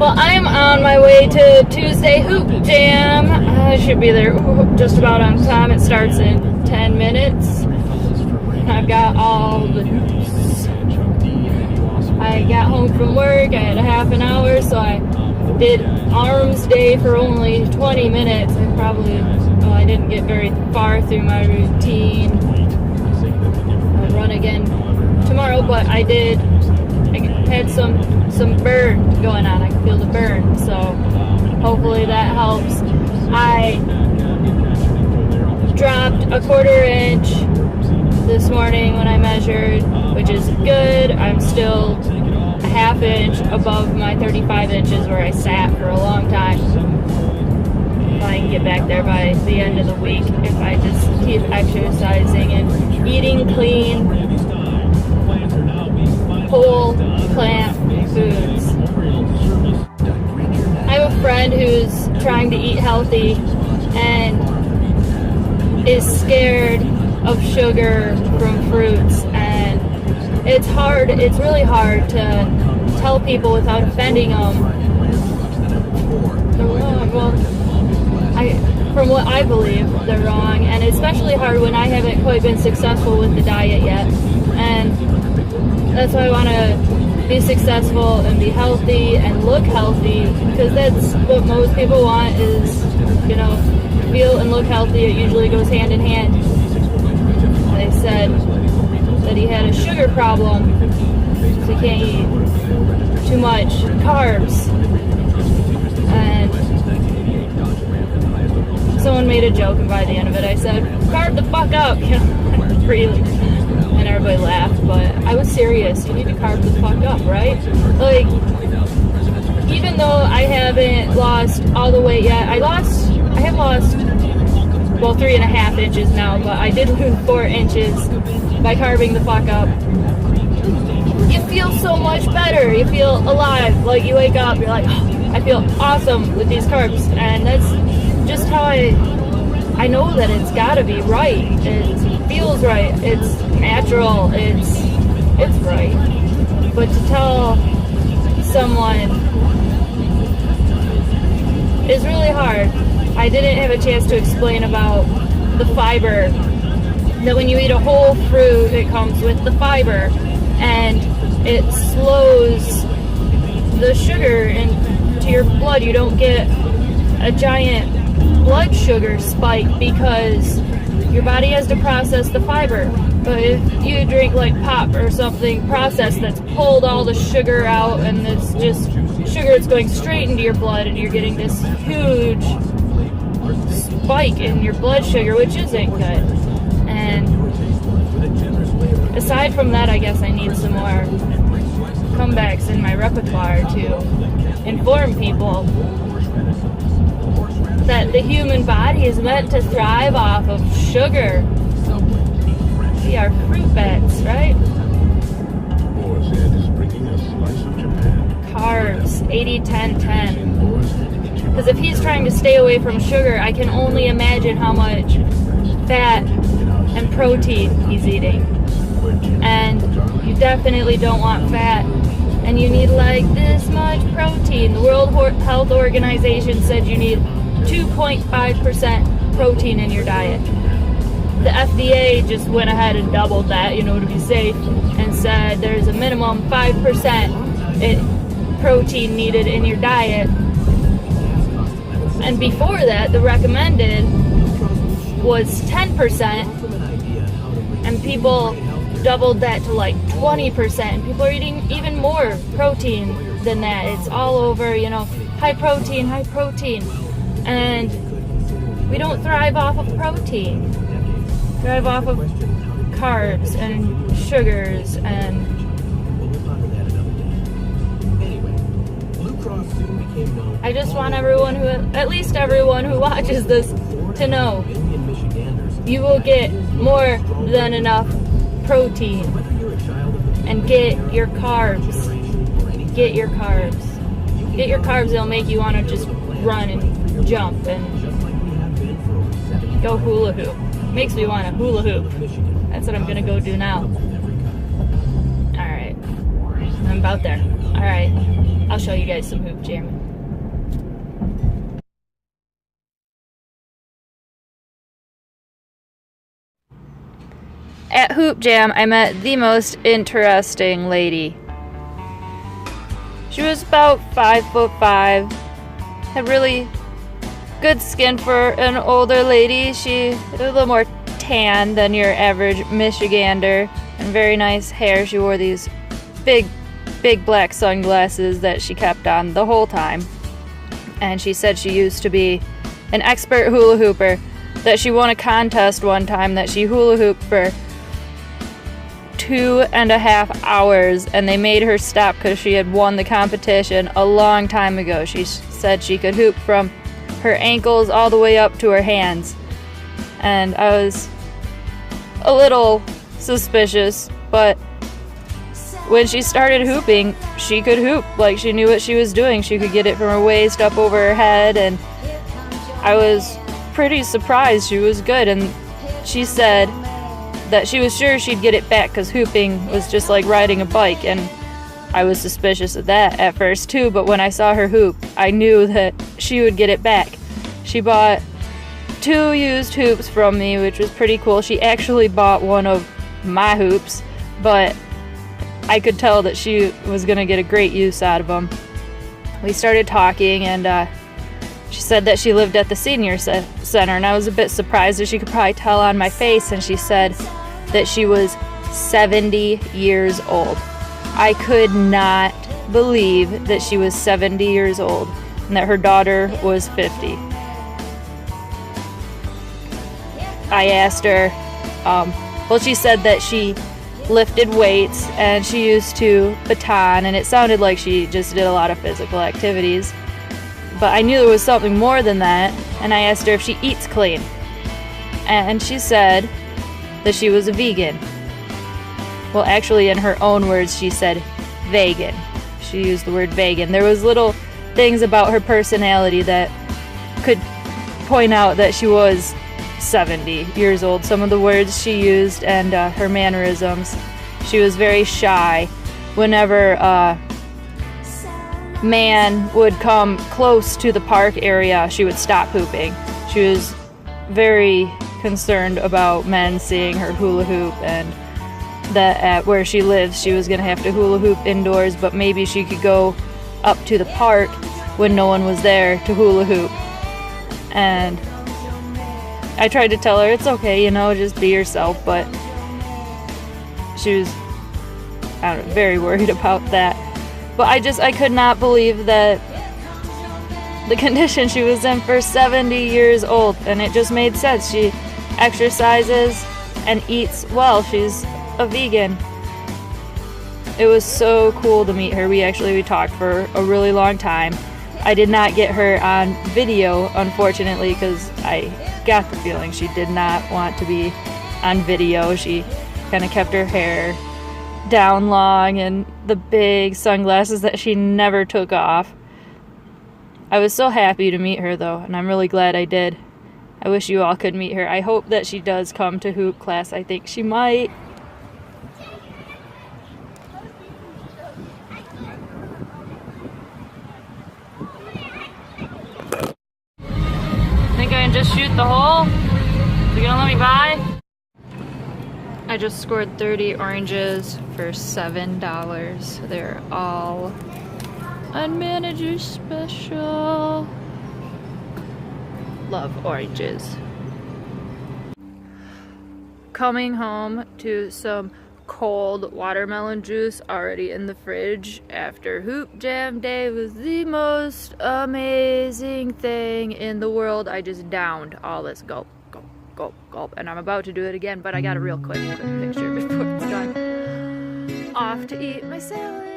Well, I am on my way to Tuesday Hoop Jam. I should be there just about on time. It starts in 10 minutes. I've got all the hoops. I got home from work. I had a half an hour, so I did arms day for only 20 minutes. I didn't get very far through my routine. I'll run again tomorrow, but I had some burn going on. I can feel the burn, so hopefully that helps. I dropped a 1/4 inch this morning when I measured, which is good. I'm still a 1/2 inch above my 35 inches where I sat for a long time. I can get back there by the end of the week if I just keep exercising and eating clean, whole plant foods. I have a friend who's trying to eat healthy and is scared of sugar from fruits, and it's really hard to tell people without offending them. They're wrong. Well, from what I believe, they're wrong, and it's especially hard when I haven't quite been successful with the diet yet, and that's why I want to be successful and be healthy and look healthy, because that's what most people want is, feel and look healthy. It usually goes hand in hand. They said that he had a sugar problem, so he can't eat too much carbs. And someone made a joke, and by the end of it I said, "Carb the fuck up," freely. And everybody laughed, but I was serious. You need to carb the fuck up, right? Like, even though I haven't lost all the weight yet, I have lost, 3.5 inches now, but I did lose 4 inches by carving the fuck up. You feel so much better. You feel alive. Like, you wake up, you're like, oh, I feel awesome with these carbs. And that's just how I know that it's gotta be right. It feels right. It's natural. It's right. But to tell someone is really hard. I didn't have a chance to explain about the fiber, that when you eat a whole fruit, it comes with the fiber, and it slows the sugar into your blood. You don't get a giant blood sugar spike because your body has to process the fiber. But if you drink like pop or something processed that's pulled all the sugar out, and it's just sugar that's going straight into your blood, and you're getting this huge spike in your blood sugar, which isn't good. And aside from that, I guess I need some more comebacks in my repertoire to inform people that the human body is meant to thrive off of sugar. We are fruit bats, right? Carbs, 80-10-10. Because if he's trying to stay away from sugar, I can only imagine how much fat and protein he's eating. And you definitely don't want fat. And you need like this much protein. The World Health Organization said you need 2.5% protein in your diet. The FDA just went ahead and doubled that, to be safe, and said there's a minimum 5% protein needed in your diet. And before that, the recommended was 10%, and people doubled that to like 20%. People are eating even more protein than that. It's all over, high protein. And we don't thrive off of protein. We thrive off of carbs and sugars and I just want at least everyone who watches this to know you will get more than enough protein, and get your carbs. Get your carbs. They'll make you want to just run and jump and go hula hoop. Makes me want to hula hoop. That's what I'm gonna go do now. Alright. I'm about there. Alright. I'll show you guys some hoop jamming. At Hoop Jam, I met the most interesting lady. She was about 5'5", had really good skin for an older lady. She was a little more tan than your average Michigander, and very nice hair. She wore these big black sunglasses that she kept on the whole time. And she said she used to be an expert hula hooper, that she won a contest one time that she hula hooped for 2.5 hours, and they made her stop because she had won the competition a long time ago. She said she could hoop from her ankles all the way up to her hands, and I was a little suspicious, but when she started hooping, she could hoop. Like, she knew what she was doing. She could get it from her waist up over her head, and I was pretty surprised. She was good, and she said that she was sure she'd get it back because hooping was just like riding a bike, and I was suspicious of that at first too, but when I saw her hoop, I knew that she would get it back. She bought 2 used hoops from me, which was pretty cool. She actually bought one of my hoops, but I could tell that she was going to get a great use out of them. We started talking, and she said that she lived at the senior center, and I was a bit surprised, as she could probably tell on my face, and she said that she was 70 years old. I could not believe that she was 70 years old and that her daughter was 50. I asked her, well, she said that she lifted weights and she used to baton, and it sounded like she just did a lot of physical activities. But I knew there was something more than that, and I asked her if she eats clean. And she said that she was a vegan. Well, actually, in her own words, she said vegan. She used the word vegan. There was little things about her personality that could point out that she was 70 years old. Some of the words she used and her mannerisms. She was very shy. Whenever man would come close to the park area, she would stop hooping. She was very concerned about men seeing her hula hoop, and that at where she lives she was going to have to hula hoop indoors, but maybe she could go up to the park when no one was there to hula hoop. And I tried to tell her it's okay, you know, just be yourself, but she was, I don't know, very worried about that. But I could not believe that the condition she was in for 70 years old, and it just made sense. She exercises and eats well. She's a vegan. It was so cool to meet her. We talked for a really long time. I did not get her on video, unfortunately, because I got the feeling she did not want to be on video. She kind of kept her hair down long and the big sunglasses that she never took off. I was so happy to meet her, though, and I'm really glad I did. I wish you all could meet her. I hope that she does come to hoop class. I think she might. Think I can just shoot the hole? Is it gonna let me buy? I just scored 30 oranges for $7. They're all unmanaged special. Love oranges. Coming home to some cold watermelon juice already in the fridge after Hoop Jam Day was the most amazing thing in the world. I just downed all this. Gulp, gulp, gulp, gulp. And I'm about to do it again, but I got a real quick picture before it's done. Off to eat my salad.